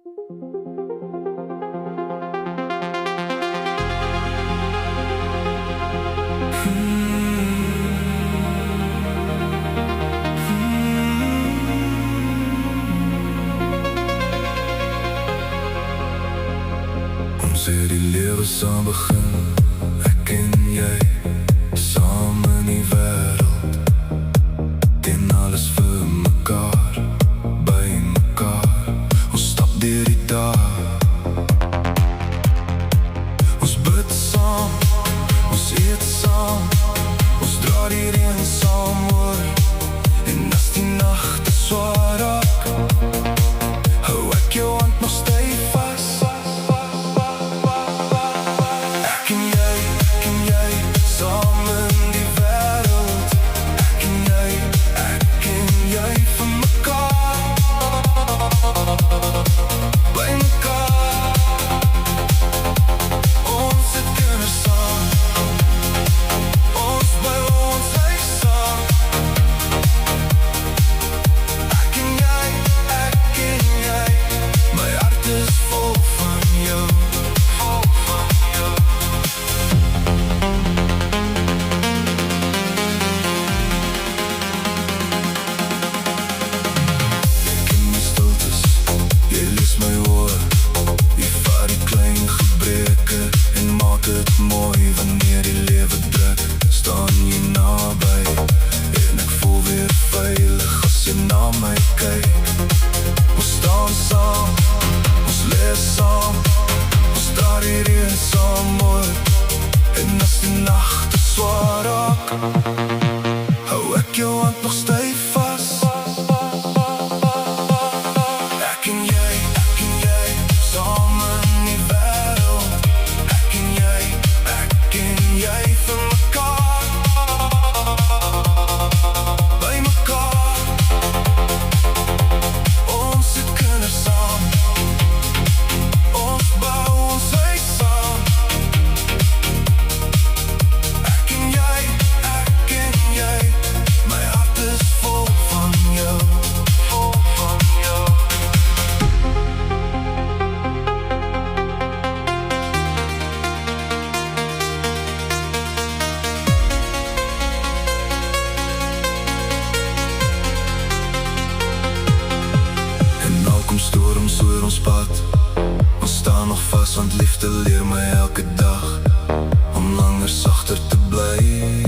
Ons het die lewe saam begin, ek en jy, saam in die wêreld, teen alles vir mekaar, by mekaar. Ons stap deur die dae, ons bid saam, ons eet saam, ons dra die reën saam oor. En as die nagte swaar raak, hou ek jou hand nog styf vas. Hou ek jou hand nog styf vas. Ek en jy, saam in die wêreld. Ek en jy vir mekaar, by mekaar. Ons het kinders saam, ons bou ons huis saam. Ek en jy, my hart is vol van jou, vol van jou. En al kom storms oor ons pad, ons staan nog vas, want liefde leer my elke dag om langer sagter te bly.